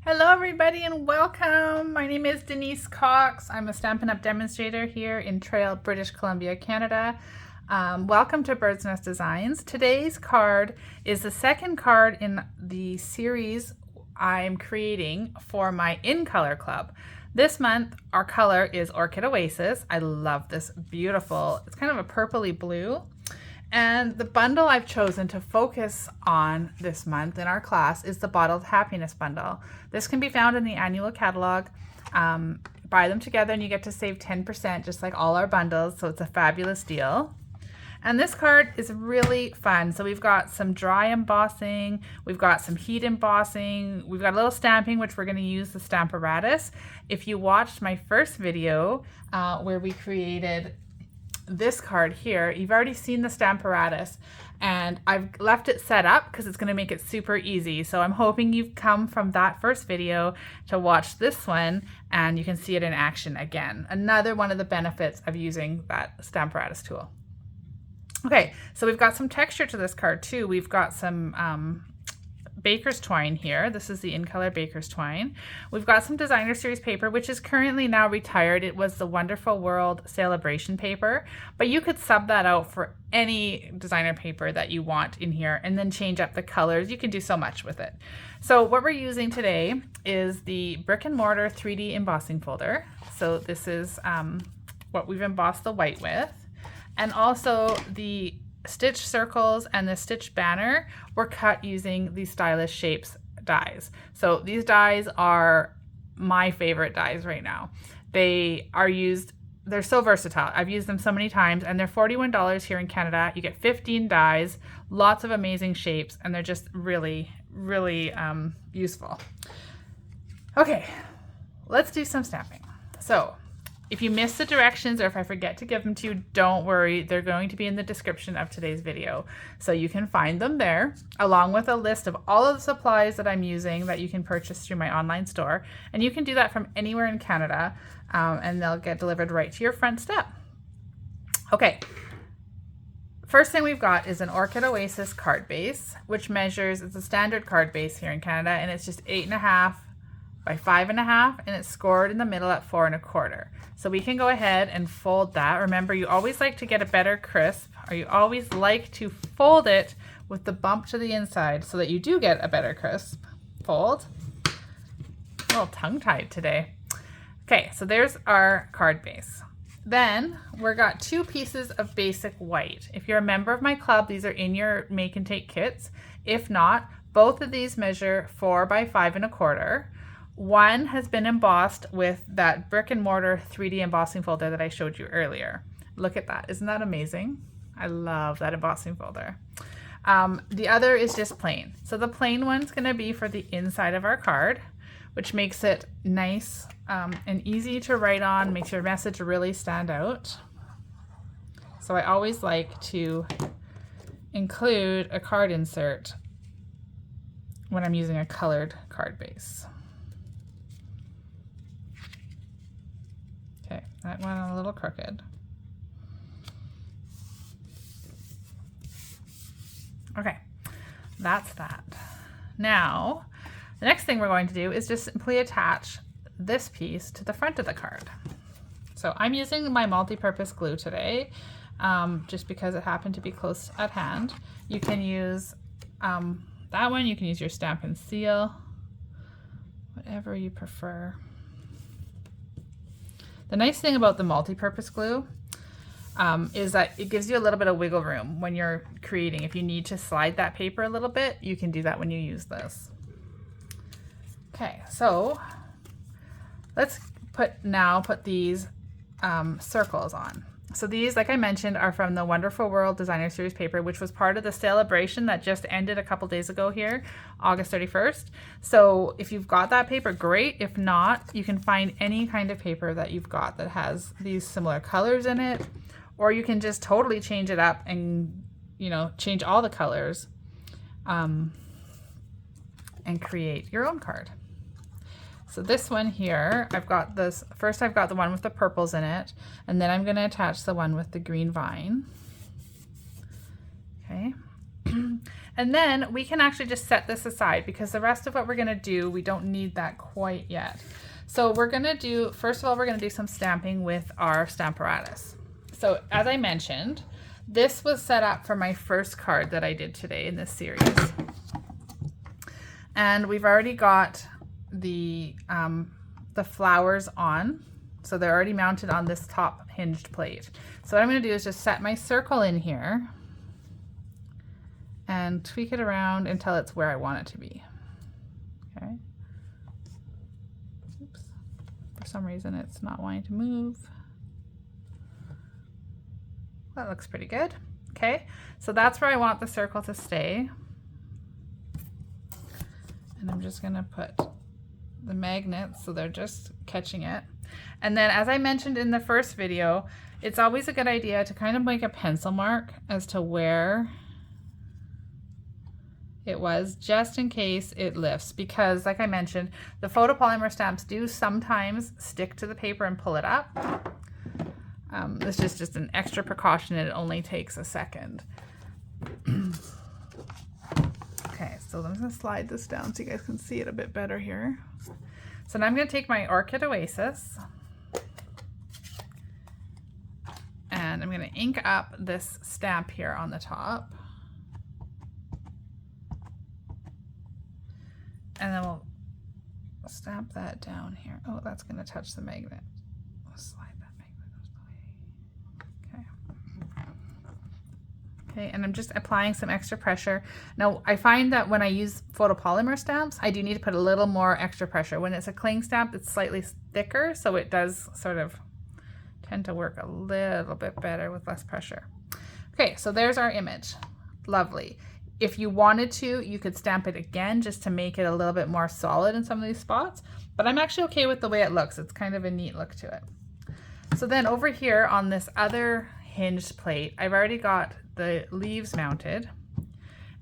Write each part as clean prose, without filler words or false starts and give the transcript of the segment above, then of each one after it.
Hello everybody and welcome. My name is Denise Cox. I'm a Stampin' Up! Demonstrator here in Trail, British Columbia, Canada. Welcome to Bird's Nest Designs. Today's card is the second card in the series I'm creating for my In Color Club. This month our color is Orchid Oasis. I love this beautiful, it's kind of a purpley blue. And the bundle I've chosen to focus on this month in our class is the Bottled Happiness bundle. This can be found in the annual catalog. Buy them together and you get to save 10% just like all our bundles, so it's a fabulous deal. And this card is really fun. So we've got some dry embossing, we've got some heat embossing, we've got a little stamping, which we're going to use the Stamparatus. If you watched my first video where we created this card here, you've already seen the Stamparatus, and I've left it set up because it's going to make it super easy. So I'm hoping you've come from that first video to watch this one and you can see it in action again. Another one of the benefits of using that Stamparatus tool. Okay, so we've got some texture to this card too. We've got some baker's twine here. This is the In Color baker's twine. We've got some designer series paper, which is currently now retired. It was the Wonderful World celebration paper, but you could sub that out for any designer paper that you want in here and then change up the colors. You can do so much with it. So what we're using today is the Brick Mortar 3D embossing folder. So this is what we've embossed the white with, and also the stitch circles and the stitch banner were cut using the Stylish Shapes dies. So these dies are my favorite dies right now. They are used, they're so versatile. I've used them so many times, and they're $41 here in Canada. You get 15 dies, lots of amazing shapes, and they're just really, really useful. Okay, let's do some stamping. So if you miss the directions or if I forget to give them to you, don't worry. They're going to be in the description of today's video. So you can find them there, along with a list of all of the supplies that I'm using that you can purchase through my online store. And you can do that from anywhere in Canada, and they'll get delivered right to your front step. Okay, first thing we've got is an Orchid Oasis card base, which measures, it's a standard card base here in Canada, and it's just 8.5 by 5.5, and it's scored in the middle at 4.25. So we can go ahead and fold that. Remember, you always like to get a better crisp, or you always like to fold it with the bump to the inside so that you do get a better crisp fold. A little tongue-tied today. Okay, so there's our card base. Then we've got 2 pieces of basic white. If you're a member of my club, these are in your make and take kits. If not, both of these measure 4 by 5.25. One has been embossed with that Brick Mortar 3D embossing folder that I showed you earlier. Look at that. Isn't that amazing? I love that embossing folder. The other is just plain. So the plain one's going to be for the inside of our card, which makes it nice and easy to write on, makes your message really stand out. So I always like to include a card insert when I'm using a colored card base. Okay, that went a little crooked. Okay, that's that. Now, the next thing we're going to do is just simply attach this piece to the front of the card. So I'm using my multi-purpose glue today, just because it happened to be close at hand. You can use that one, you can use your Stampin' Seal, whatever you prefer. The nice thing about the multi-purpose glue is that it gives you a little bit of wiggle room when you're creating. If you need to slide that paper a little bit, you can do that when you use this. Okay, so let's put these circles on. So these, like I mentioned, are from the Wonderful World Designer Series paper, which was part of the celebration that just ended a couple days ago here, August 31st. So if you've got that paper, great. If not, you can find any kind of paper that you've got that has these similar colors in it, or you can just totally change it up and, you know, change all the colors and create your own card. So this one here, I've got this, first I've got the one with the purples in it, and then I'm going to attach the one with the green vine. Okay. And then we can actually just set this aside because the rest of what we're gonna do, we don't need that quite yet. So we're gonna do, first of all, we're gonna do some stamping with our Stamparatus. So as I mentioned, this was set up for my first card that I did today in this series. And we've already got the flowers on. So they're already mounted on this top hinged plate. So what I'm gonna do is just set my circle in here and tweak it around until it's where I want it to be. Okay. Oops. For some reason it's not wanting to move. That looks pretty good. Okay, so that's where I want the circle to stay. And I'm just gonna put the magnets so they're just catching it. And then as I mentioned in the first video, it's always a good idea to kind of make a pencil mark as to where it was, just in case it lifts, because like I mentioned, the photopolymer stamps do sometimes stick to the paper and pull it up. This is just an extra precaution and it only takes a second. Okay, so I'm gonna slide this down so you guys can see it a bit better here. So now I'm gonna take my Orchid Oasis and I'm gonna ink up this stamp here on the top. And then we'll stamp that down here. Oh, that's gonna touch the magnet. We'll slide that magnet away. Okay. Okay, and I'm just applying some extra pressure. Now, I find that when I use photopolymer stamps, I do need to put a little more extra pressure. When it's a cling stamp, it's slightly thicker, so it does sort of tend to work a little bit better with less pressure. Okay, so there's our image. Lovely. If you wanted to, you could stamp it again just to make it a little bit more solid in some of these spots, but I'm actually okay with the way it looks. It's kind of a neat look to it. So then over here on this other hinged plate, I've already got the leaves mounted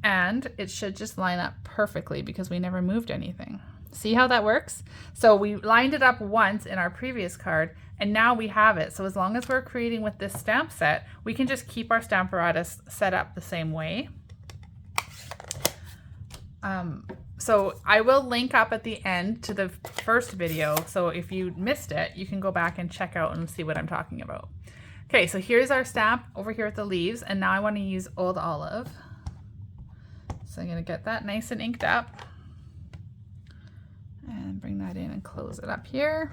and it should just line up perfectly because we never moved anything. See how that works? So we lined it up once in our previous card and now we have it. So as long as we're creating with this stamp set, we can just keep our Stamparatus set up the same way. So I will link up at the end to the first video. So if you missed it, you can go back and check out and see what I'm talking about. Okay, so here's our stamp over here with the leaves. And now I want to use Old Olive. So I'm going to get that nice and inked up. And bring that in and close it up here.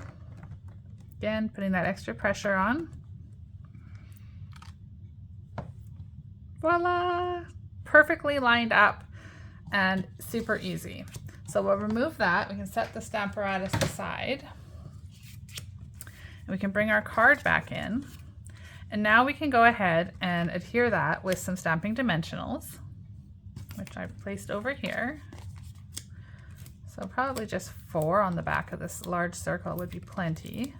Again, putting that extra pressure on. Voila! Perfectly lined up. And super easy. So we'll remove that. We can set the Stamparatus aside. And we can bring our card back in. And now we can go ahead and adhere that with some stamping dimensionals, which I've placed over here. So probably just 4 on the back of this large circle would be plenty.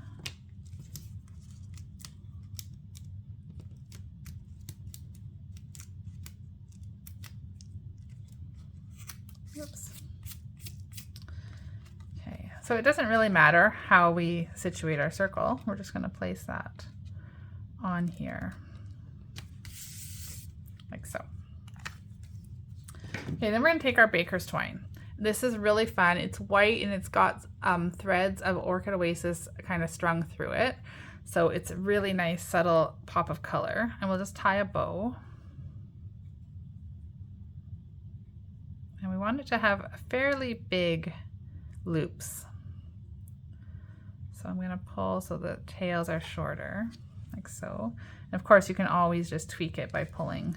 Oops. Okay, so it doesn't really matter how we situate our circle. We're just going to place that on here, like so. Okay, then we're going to take our baker's twine. This is really fun. It's white and it's got threads of Orchid Oasis kind of strung through it. So it's a really nice subtle pop of color. And we'll just tie a bow. And we want it to have fairly big loops. So I'm going to pull so the tails are shorter, like so. And of course you can always just tweak it by pulling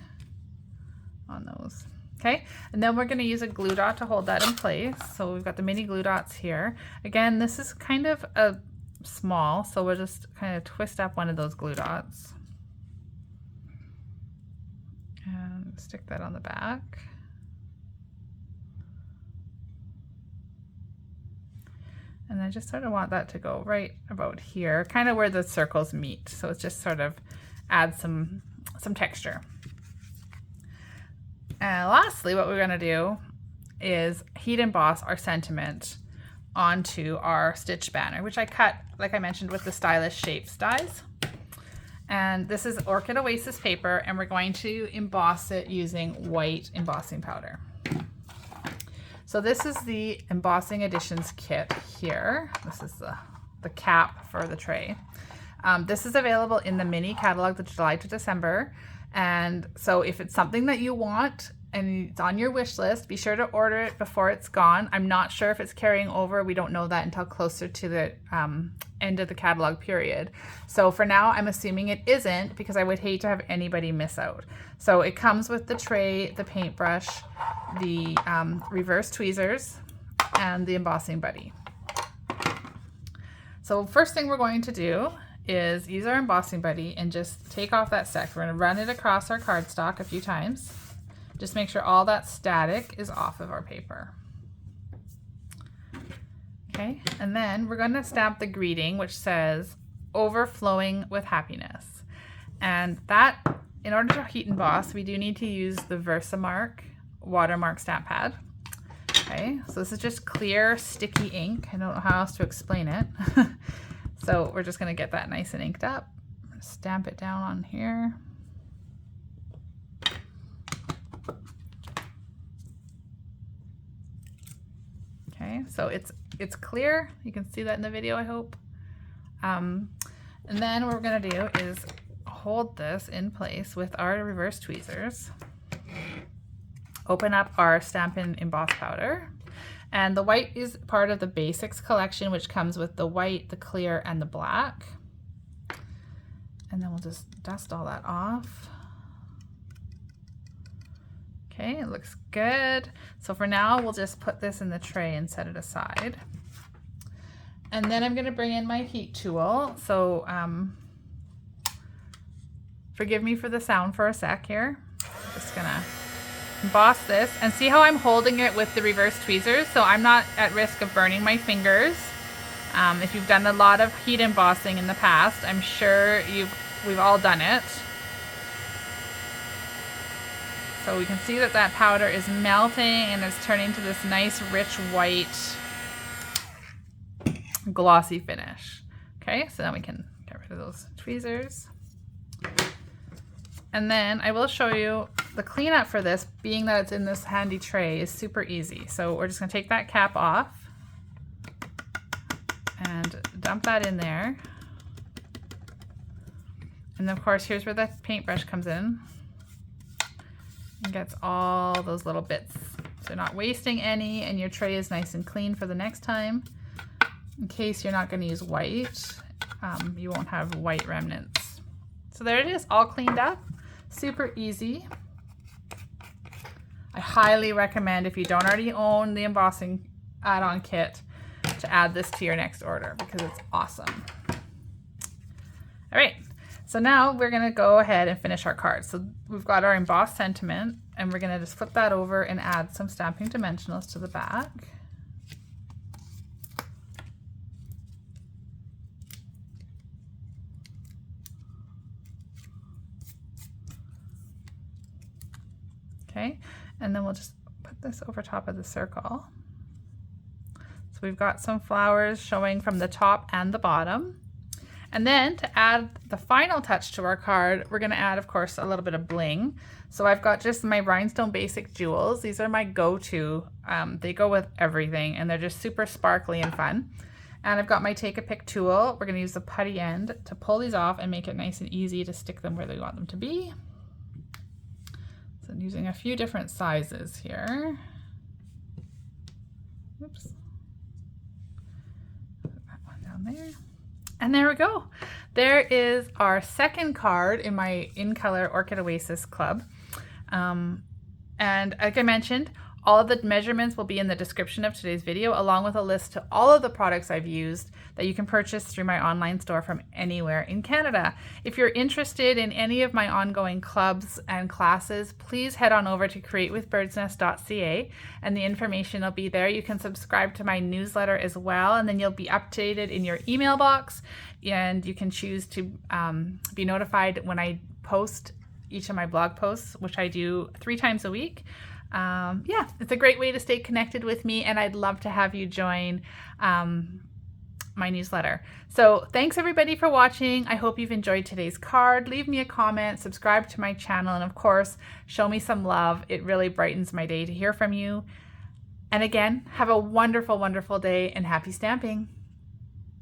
on those. Okay, and then we're going to use a glue dot to hold that in place. So we've got the mini glue dots here. Again, this is kind of a small, so we'll just kind of twist up one of those glue dots and stick that on the back. And I just sort of want that to go right about here, kind of where the circles meet. So it's just sort of adds some texture. And lastly, what we're going to do is heat emboss our sentiment onto our stitch banner, which I cut, like I mentioned, with the Stylish Shapes dies. And this is Orchid Oasis paper, and we're going to emboss it using white embossing powder. So this is the Embossing Editions kit here. This is the cap for the tray. This is available in the mini catalog, the July to December. And so if it's something that you want and it's on your wish list, be sure to order it before it's gone. I'm not sure if it's carrying over. We don't know that until closer to the end of the catalog period. So for now, I'm assuming it isn't, because I would hate to have anybody miss out. So it comes with the tray, the paintbrush, the reverse tweezers, and the embossing buddy. So first thing we're going to do is use our embossing buddy and just take off that stack. We're going to run it across our cardstock a few times. Just make sure all that static is off of our paper. Okay, and then we're going to stamp the greeting, which says overflowing with happiness. And that, in order to heat emboss, we do need to use the Versamark watermark stamp pad. Okay, so this is just clear, sticky ink. I don't know how else to explain it. So we're just going to get that nice and inked up. Stamp it down on here. Okay, so it's clear. You can see that in the video, I hope. And then what we're going to do is hold this in place with our reverse tweezers. Open up our Stampin' Emboss powder. And the white is part of the basics collection, which comes with the white, the clear, and the black. And then we'll just dust all that off. Okay, it looks good. So for now, we'll just put this in the tray and set it aside. And then I'm going to bring in my heat tool. So forgive me for the sound for a sec here. I'm just going to emboss this, and see how I'm holding it with the reverse tweezers, so I'm not at risk of burning my fingers. If you've done a lot of heat embossing in the past, I'm sure we've all done it. So we can see that that powder is melting and it's turning to this nice rich white glossy finish. Okay, so then we can get rid of those tweezers. And then I will show you the cleanup for this, being that it's in this handy tray, is super easy. So we're just going to take that cap off and dump that in there. And of course, here's where the paintbrush comes in and gets all those little bits. So you're not wasting any, and your tray is nice and clean for the next time. In case you're not going to use white, you won't have white remnants. So there it is, all cleaned up. Super easy. I highly recommend, if you don't already own the embossing add-on kit, to add this to your next order, because it's awesome. All right, so now we're gonna go ahead and finish our card. So we've got our embossed sentiment, and we're gonna just flip that over and add some stamping dimensionals to the back. Okay, and then we'll just put this over top of the circle. So we've got some flowers showing from the top and the bottom. And then to add the final touch to our card, we're going to add, of course, a little bit of bling. So I've got just my rhinestone basic jewels. These are my go-to. They go with everything, and they're just super sparkly and fun. And I've got my take a pick tool. We're going to use the putty end to pull these off and make it nice and easy to stick them where we want them to be. So I'm using a few different sizes here. Oops. Put that one down there. And there we go. There is our second card in my In Color Orchid Oasis Club. And like I mentioned, all of the measurements will be in the description of today's video, along with a list to all of the products I've used that you can purchase through my online store from anywhere in Canada. If you're interested in any of my ongoing clubs and classes, please head on over to createwithbirdsnest.ca, and the information will be there. You can subscribe to my newsletter as well, and then you'll be updated in your email box, and you can choose to be notified when I post each of my blog posts, which I do 3 times a week. Yeah, it's a great way to stay connected with me, and I'd love to have you join my newsletter. So thanks everybody for watching. I hope you've enjoyed today's card. Leave me a comment, subscribe to my channel, and of course, show me some love. It really brightens my day to hear from you. And again, have a wonderful, wonderful day and happy stamping.